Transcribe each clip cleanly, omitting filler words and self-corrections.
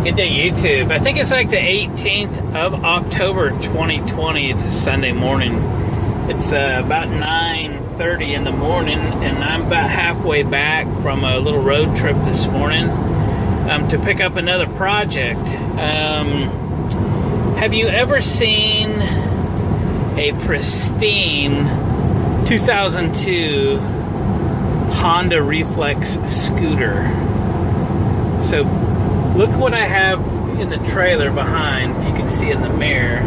Good day, YouTube. I think it's like the 18th of October 2020. It's a Sunday morning. It's about 9:30 in the morning, and I'm about halfway back from a little road trip this morning to pick up another project. Have you ever seen a pristine 2002 Honda Reflex Scooter? So look what I have in the trailer behind, if you can see in the mirror.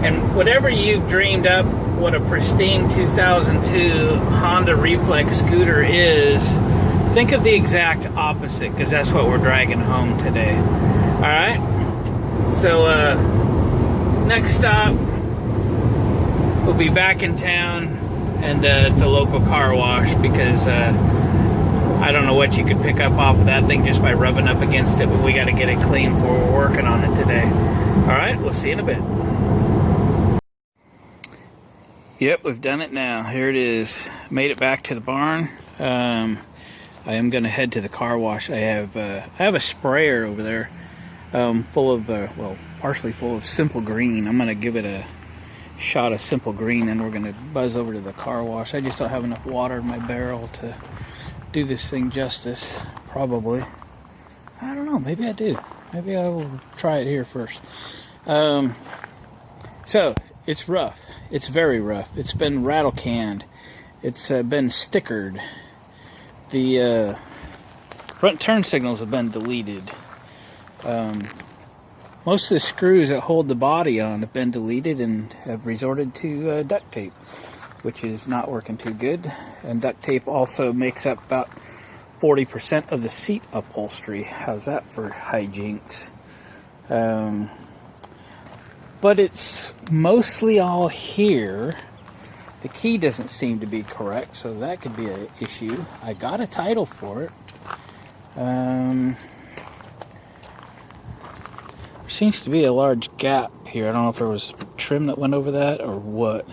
And whatever you've dreamed up what a pristine 2002 Honda Reflex Scooter is, think of the exact opposite, because that's what we're dragging home today. Alright? So, next stop, we'll be back in town and at the local car wash, because I don't know what you could pick up off of that thing just by rubbing up against it, but we got to get it clean before we're working on it today. Alright, we'll see you in a bit. Yep, we've done it now. Here it is. Made it back to the barn. I am going to head to the car wash. I have a sprayer over there full of, well, partially full of Simple Green. I'm going to give it a shot of Simple Green, and we're going to buzz over to the car wash. I just don't have enough water in my barrel to do this thing justice, probably. I don't know, maybe I do. Maybe I will try it here first. So, it's rough. It's very rough. It's been rattle canned. It's been stickered. The front turn signals have been deleted. Most of the screws that hold the body on have been deleted and have resorted to duct tape, which is not working too good. And duct tape also makes up about 40% of the seat upholstery. How's that for hijinks? But it's mostly all here. The key doesn't seem to be correct, so that could be an issue. I got a title for it. There seems to be a large gap here. I don't know if there was trim that went over that or what.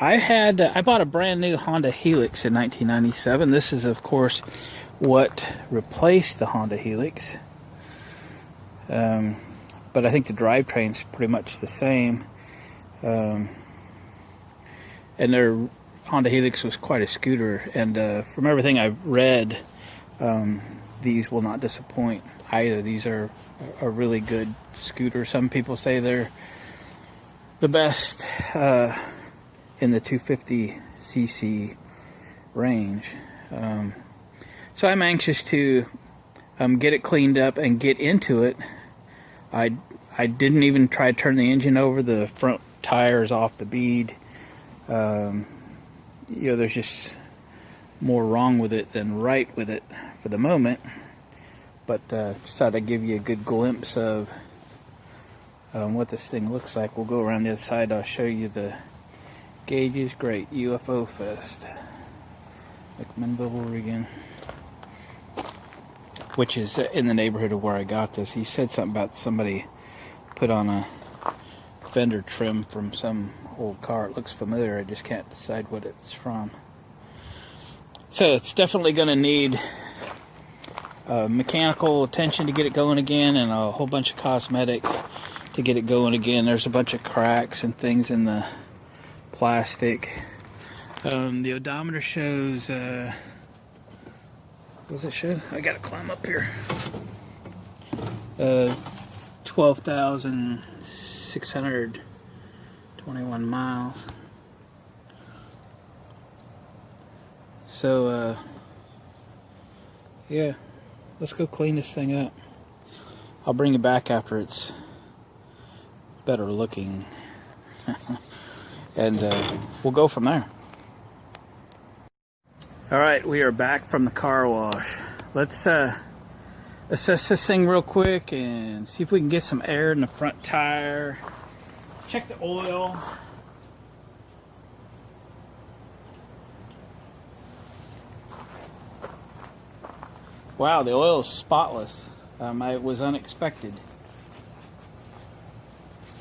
I bought a brand new Honda Helix in 1997. This is, of course, what replaced the Honda Helix. But I think the drivetrain's pretty much the same. And their Honda Helix was quite a scooter. And from everything I've read, these will not disappoint either. These are a really good scooter. Some people say they're the best in the 250cc range. So I'm anxious to get it cleaned up and get into it. I didn't even try to turn the engine over. The front tire is off the bead. You know, there's just more wrong with it than right with it for the moment. But just thought I'd give you a good glimpse of what this thing looks like. We'll go around the other side. I'll show you the gauges. Great. UFO Fest. McMinnville, Oregon. Which is in the neighborhood of where I got this. He said something about somebody put on a fender trim from some old car. It looks familiar. I just can't decide what it's from. So it's definitely going to need mechanical attention to get it going again, and a whole bunch of cosmetic to get it going again. There's a bunch of cracks and things in the plastic. The odometer shows what does it show? I gotta climb up here. 12,621 miles. So yeah, let's go clean this thing up. I'll bring it back after it's better looking. And we'll go from there. Alright, we are back from the car wash. Let's assess this thing real quick and see if we can get some air in the front tire. Check the oil. Wow, the oil is spotless. It was unexpected.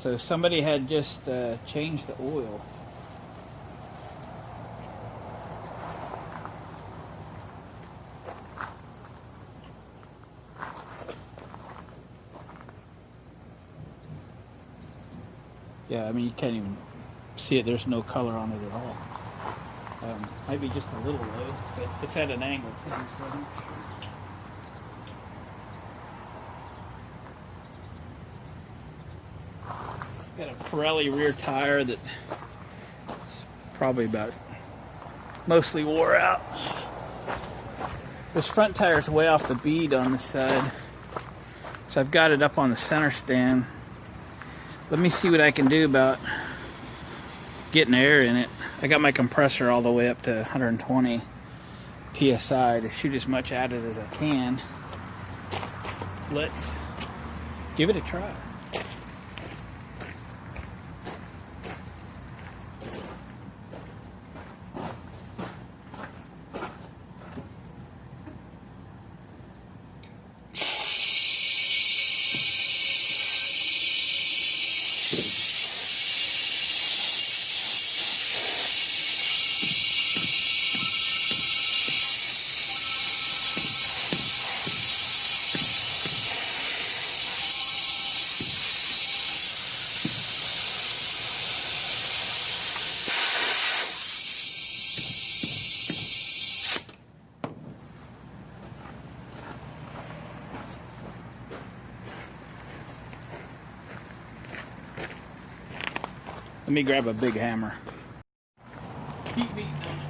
So somebody had just changed the oil. Yeah, I mean, you can't even see it. There's no color on it at all. Maybe just a little low, but it's at an angle too, so I'm not sure. Got a Pirelli rear tire that's probably about mostly wore out. This front tire is way off the bead on this side, so I've got it up on the center stand. Let me see what I can do about getting air in it. I got my compressor all the way up to 120 psi to shoot as much at it as I can. Let's give it a try. Let me grab a big hammer. Keep beating on it.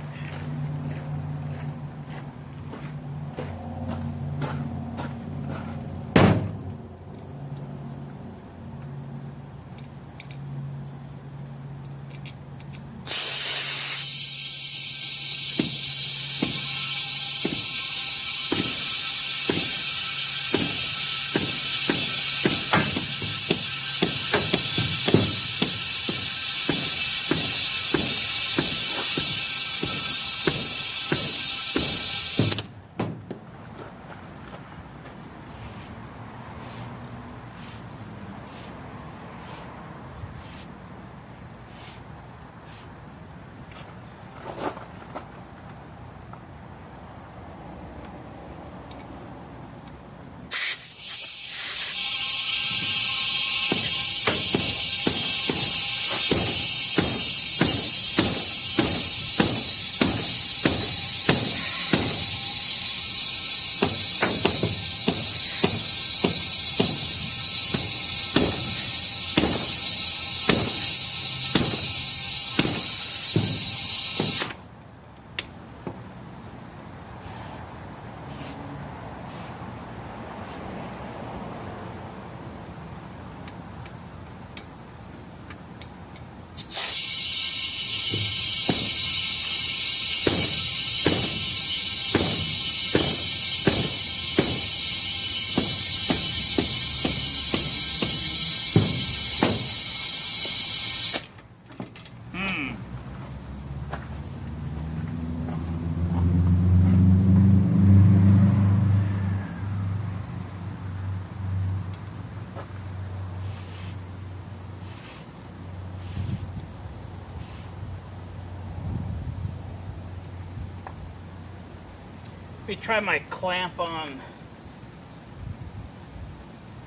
Let me try my clamp on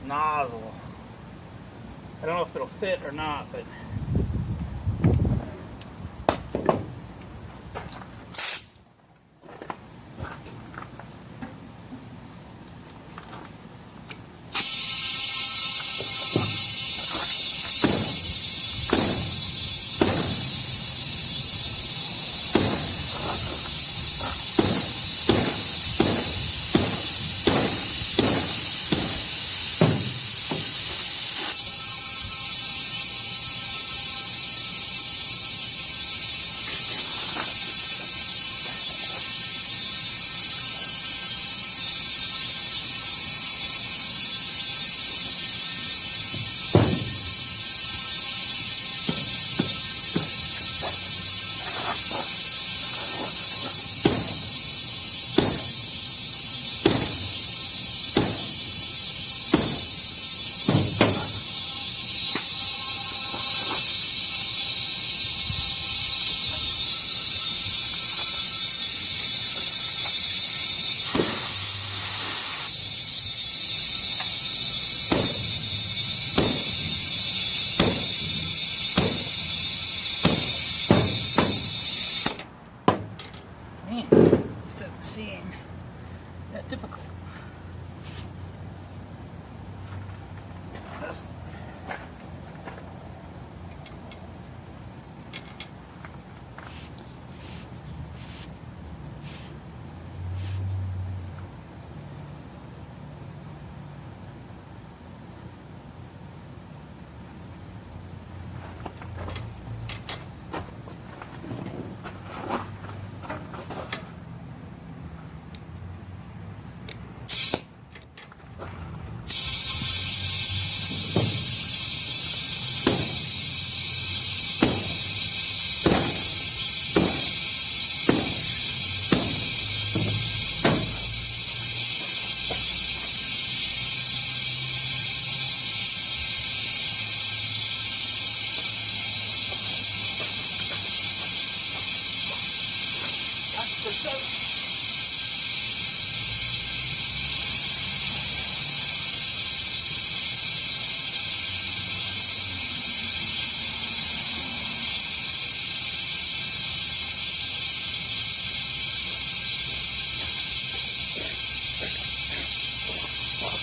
nozzle. I don't know if it'll fit or not, but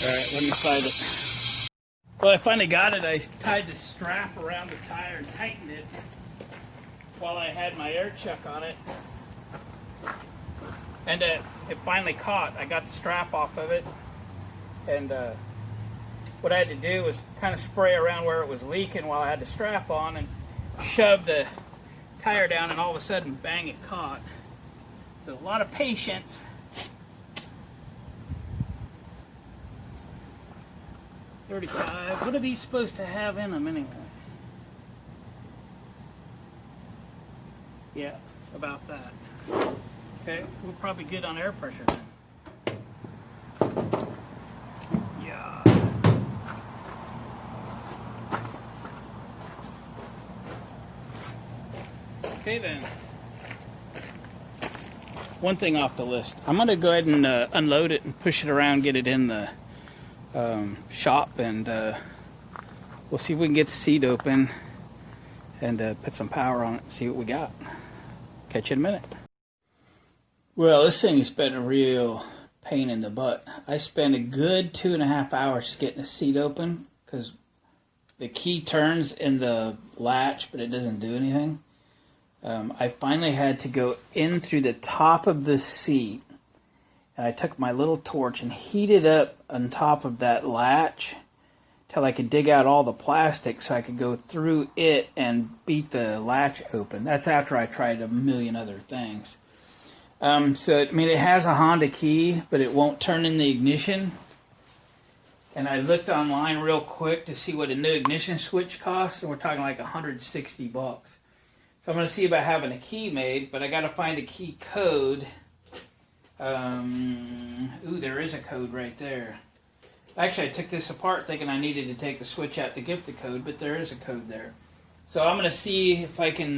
Alright, let me find it. Well, I finally got it. I tied the strap around the tire and tightened it while I had my air chuck on it. And it finally caught. I got the strap off of it. And what I had to do was kind of spray around where it was leaking while I had the strap on and shove the tire down, and all of a sudden, bang, it caught. So a lot of patience. $35. What are these supposed to have in them anyway? Yeah, about that. Okay, we're probably good on air pressure then. Yeah. Okay then. One thing off the list. I'm going to go ahead and unload it and push it around, get it in the shop, and we'll see if we can get the seat open and put some power on it and see what we got. Catch you in a minute. Well, this thing has been a real pain in the butt. I spent a good 2.5 hours getting the seat open because the key turns in the latch, but it doesn't do anything. I finally had to go in through the top of the seat, and I took my little torch and heated up on top of that latch till I could dig out all the plastic so I could go through it and beat the latch open. That's after I tried a million other things. So, I mean, it has a Honda key, but it won't turn in the ignition. And I looked online real quick to see what a new ignition switch costs, and we're talking like $160. So I'm going to see about having a key made, but I got to find a key code. Ooh, there is a code right there. Actually, I took this apart thinking I needed to take the switch out to get the code, but there is a code there. So I'm going to see if I can,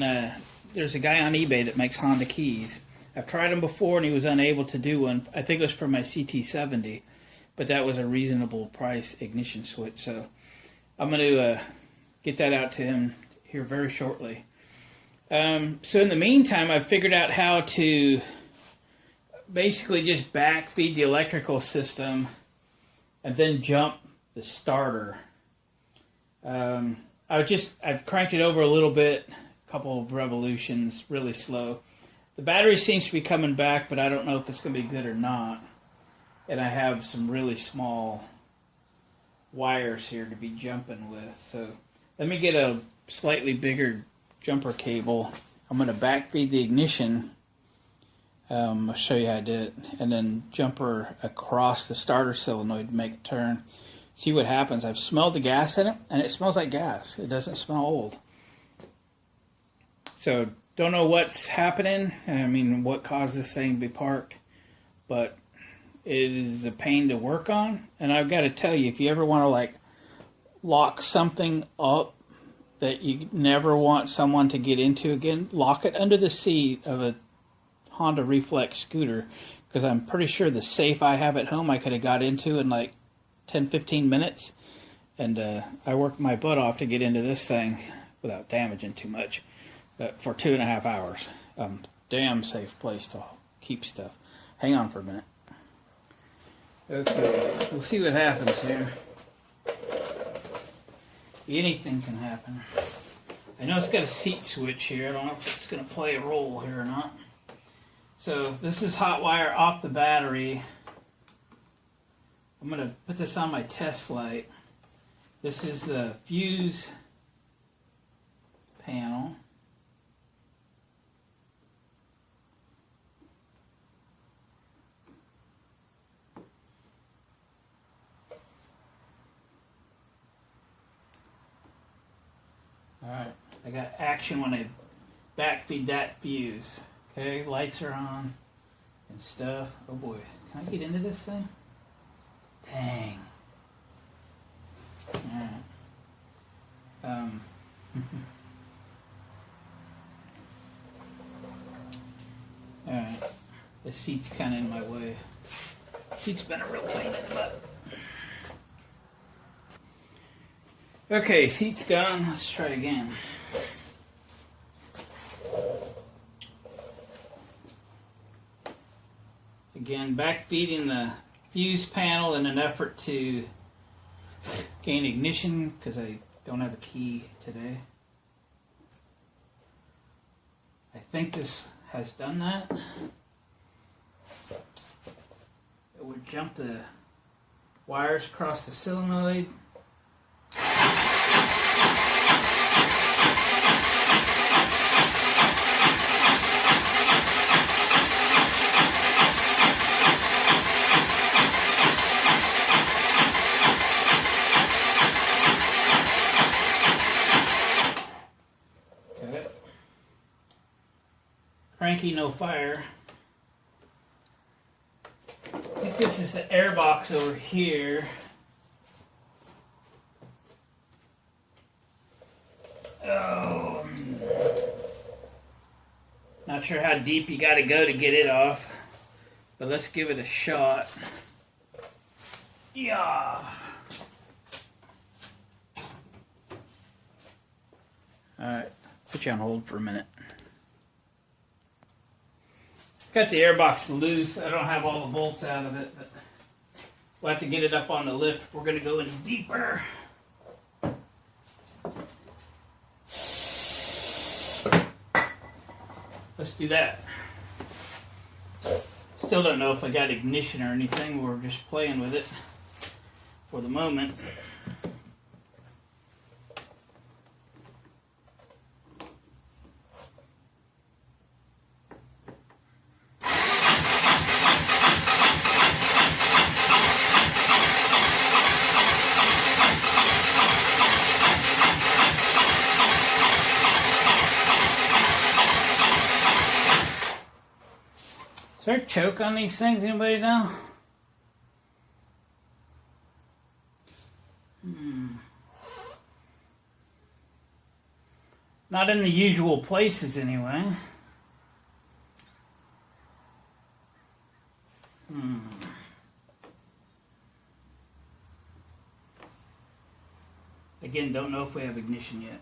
there's a guy on eBay that makes Honda keys. I've tried him before and he was unable to do one. I think it was for my CT70, but that was a reasonable price ignition switch. So I'm going to get that out to him here very shortly. So in the meantime, I've figured out how to basically just backfeed the electrical system and then jump the starter. I've cranked it over a little bit, a couple of revolutions, really slow. The battery seems to be coming back, but I don't know if it's going to be good or not. And I have some really small wires here to be jumping with. So let me get a slightly bigger jumper cable. I'm going to backfeed the ignition. I'll show you how I did it. And then jumper across the starter solenoid to make it turn. See what happens. I've smelled the gas in it, and it smells like gas. It doesn't smell old. So don't know what's happening. I mean, what caused this thing to be parked. But it is a pain to work on. And I've got to tell you, if you ever want to like lock something up that you never want someone to get into again, lock it under the seat of a Honda Reflex Scooter, because I'm pretty sure the safe I have at home I could have got into in like 10-15 minutes, and I worked my butt off to get into this thing without damaging too much, but for 2.5 hours. Damn safe place to keep stuff. Hang on for a minute. Okay, we'll see what happens here. Anything can happen. I know it's got a seat switch here. I don't know if it's going to play a role here or not. So this is hot wire off the battery. I'm going to put this on my test light. This is the fuse panel. Alright, I got action when I backfeed that fuse. Okay, lights are on and stuff. Oh boy, can I get into this thing? Dang. Alright. Alright, the seat's kind of in my way. The seat's been a real pain in the butt. Okay, seat's gone. Let's try again. Again, backfeeding the fuse panel in an effort to gain ignition because I don't have a key today. I think this has done that. It would jump the wires across the solenoid. Cranky, no fire. I think this is the air box over here. Oh, not sure how deep you got to go to get it off, but let's give it a shot. Yeah. All right, put you on hold for a minute. Got the airbox loose. I don't have all the bolts out of it, but we'll have to get it up on the lift. We're going to go in deeper. Let's do that. Still don't know if I got ignition or anything. We're just playing with it for the moment. Is there a choke on these things? Anybody know? Not in the usual places anyway. Again, don't know if we have ignition yet.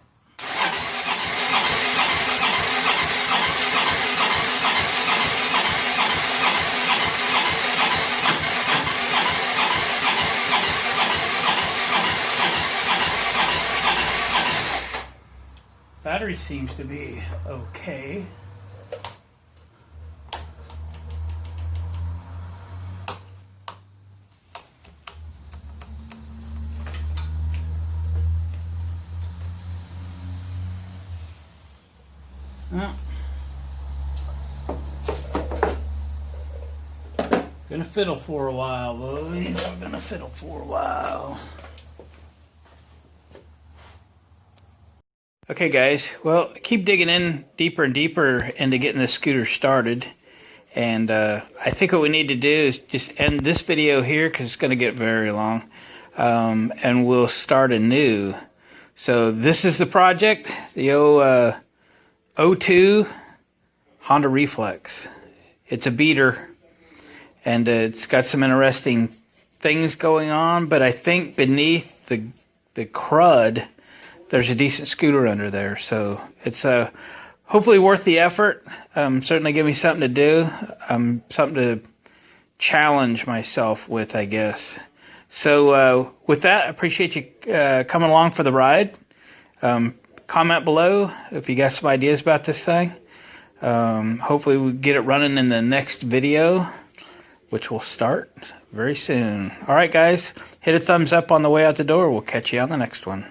Battery seems to be okay. Gonna fiddle for a while, boys. I'm gonna fiddle for a while. Okay, guys. Well, keep digging in deeper and deeper into getting this scooter started. And I think what we need to do is just end this video here because it's going to get very long. And we'll start anew. So this is the project, the 02 Honda Reflex. It's a beater. And it's got some interesting things going on. But I think beneath the crud, there's a decent scooter under there. So it's hopefully worth the effort. Certainly give me something to do. Something to challenge myself with, I guess. So with that, I appreciate you coming along for the ride. Comment below if you got some ideas about this thing. Hopefully we'll get it running in the next video, which will start very soon. All right, guys, hit a thumbs up on the way out the door. We'll catch you on the next one.